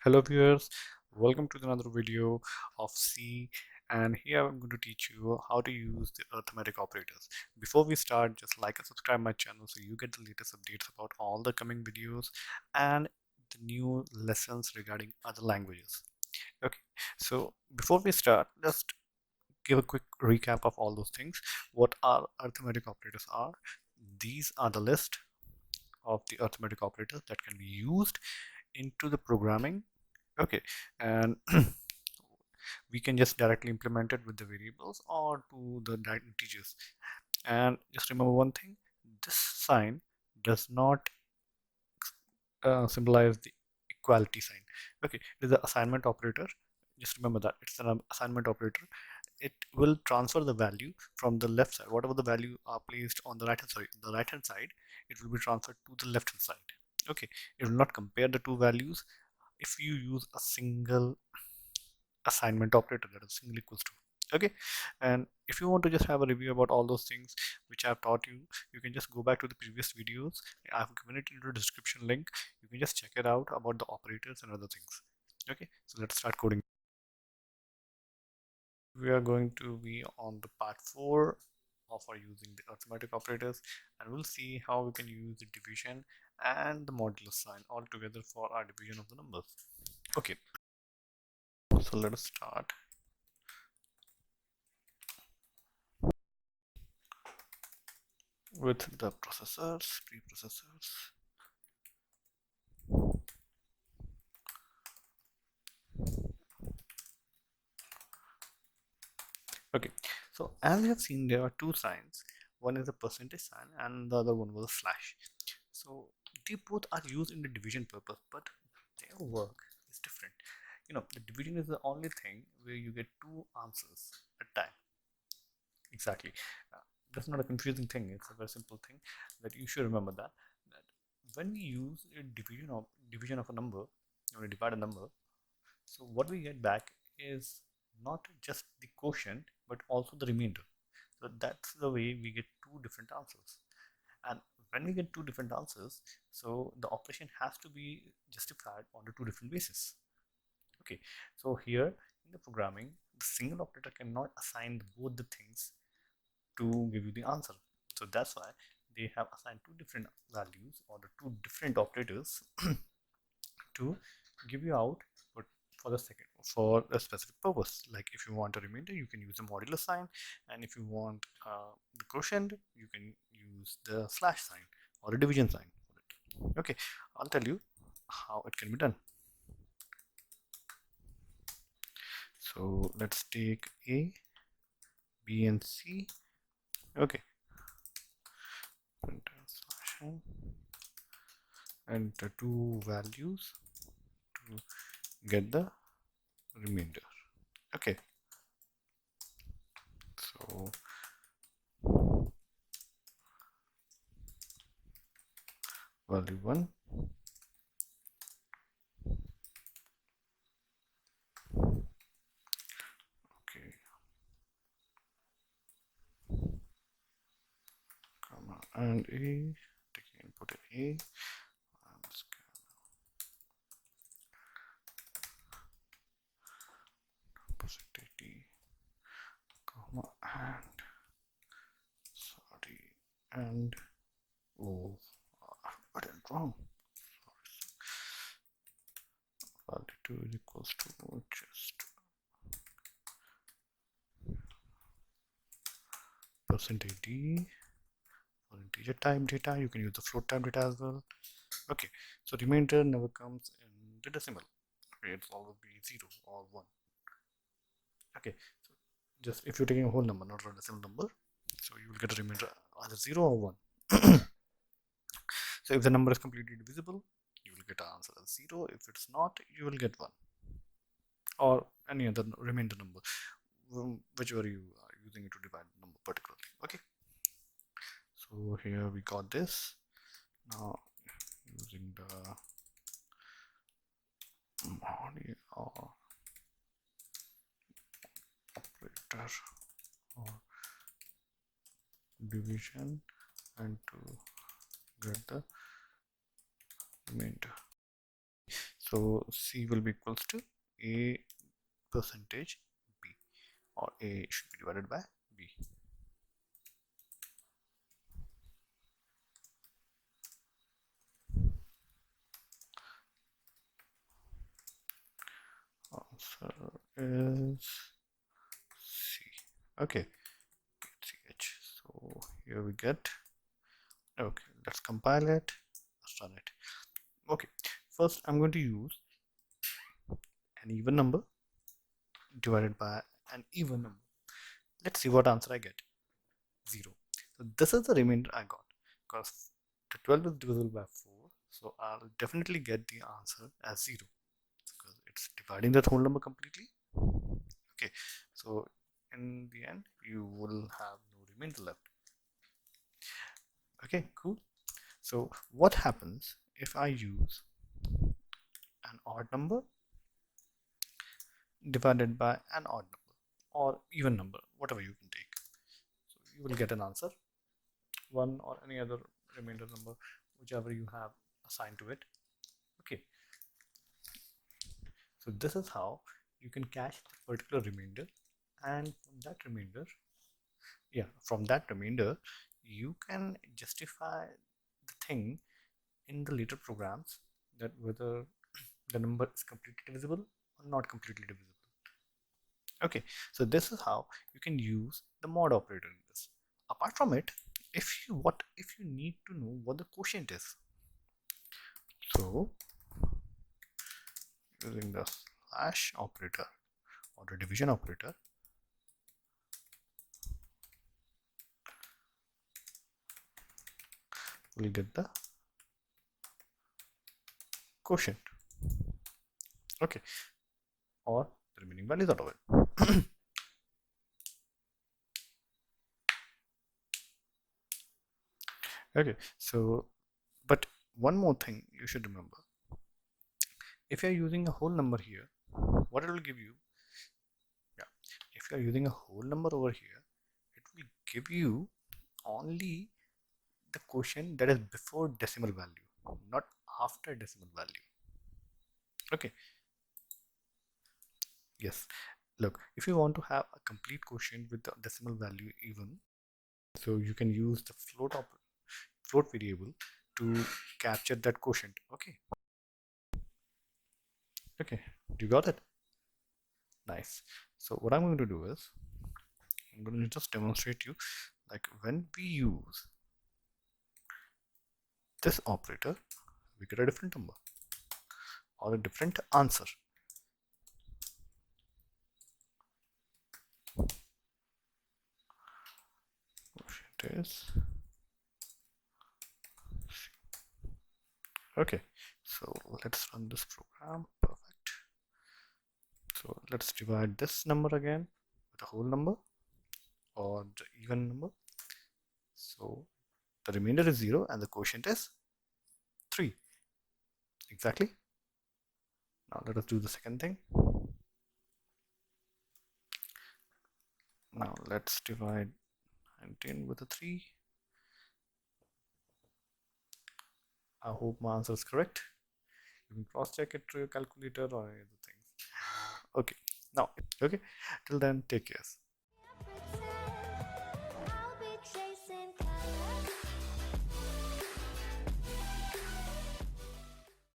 Hello viewers, welcome to another video of C, and here I'm going to teach you how to use the arithmetic operators. Before we start, just like and subscribe my channel so you get the latest updates about all the coming videos and the new lessons regarding other languages. Okay, so before we start, just give a quick recap of all those things. What our arithmetic operators are. These are the list of the arithmetic operators that can be used into the programming. Okay, and we can just directly implement it with the variables or to the direct integers. And just remember one thing, this sign does not symbolize the equality sign. Okay, it is an assignment operator. Just remember that it's an assignment operator. It will transfer the value from the left side. Whatever the value are placed on the right hand side, it will be transferred to the left hand side. Okay, it will not compare the two values if you use a single assignment operator, that is single equals to. Okay, and if you want to just have a review about all those things which I've taught you, you can just go back to the previous videos. I've given it into the description link. You can just check it out about the operators and other things. Okay, so let's start coding. We are going to be on the part 4 of our using the arithmetic operators, and we'll see how we can use the division and the modulus sign all together for our division of the numbers. Okay, so let us start. With the processors, preprocessors. Okay, so as we have seen, there are two signs. One is a percentage sign and the other one was a slash. So they both are used in the division purpose, but their work is different. The division is the only thing where you get two answers at a time. Exactly. That's not a confusing thing. It's a very simple thing that you should remember that when we use a division of a number, when we divide a number, so what we get back is not just the quotient but also the remainder. So that's the way we get two different answers. And when we get two different answers, so the operation has to be justified on the two different bases. Okay, so here in the programming, the single operator cannot assign both the things to give you the answer. So that's why they have assigned two different values or the two different operators to give you out for a specific purpose. Like if you want a remainder, you can use the modular sign, and if you want the quotient, you can use the slash sign or the division sign for it. Okay, I'll tell you how it can be done. So let's take A, B, and C. Okay, and the two values to get the remainder. Okay, so value 1, okay, comma, and A, taking input A, and percentage D, comma, and sorry, and oh, I put it wrong. Value 2 is equals to just percentage D for integer type data. You can use the float type data as well. Okay, so remainder never comes in the decimal. Okay, it'll always be 0 or 1. Okay, so just if you're taking a whole number, not a decimal number, so you will get a remainder either 0 or 1. So if the number is completely divisible, you will get an answer as 0. If it's not, you will get 1 or any other remainder number, whichever you are using it to divide the number particularly. Okay, so here we got this. Now using the operator or division and to get the remainder. So C will be equals to A percentage B, or A should be divided by B. Answer is C. Okay, CH. So here we get. Okay, let's compile it. Let's run it. Okay, first I'm going to use an even number divided by an even number. Let's see what answer I get. 0. So this is the remainder I got, because the 12 is divisible by 4, so I'll definitely get the answer as 0 because it's dividing that whole number completely. Okay, so in the end you will have no remainder left. Okay, cool. So what happens if I use an odd number divided by an odd number or even number, whatever you can take? So you will get an answer, 1 or any other remainder number, whichever you have assigned to it. Okay, so this is how you can catch the particular remainder, and from that remainder you can justify the thing in the later programs, that whether the number is completely divisible or not completely divisible. Okay, so this is how you can use the mod operator in this. Apart from it, if you need to know what the quotient is, so using the slash operator or the division operator, we'll get the quotient. Okay, or the remaining values out of it. Okay, so but one more thing you should remember: if you're using a whole number here, what it will give you, if you're using a whole number over here, it will give you only the quotient that is before decimal value, not after decimal value. Okay, yes, look, if you want to have a complete quotient with the decimal value even, so you can use the float variable to capture that quotient. Okay, you got it? Nice. So what I'm going to do is, I'm going to just demonstrate you, like when we use this operator, we get a different number or a different answer. It is okay. So let's run this program. Perfect. So let's divide this number again with a whole number or the even number. So the remainder is 0 and the quotient is 3. Exactly. Now let us do the second thing. Now let's divide 19 with a 3. I hope my answer is correct. You can cross check it through your calculator or any other things. Okay, now, okay, till then, take care.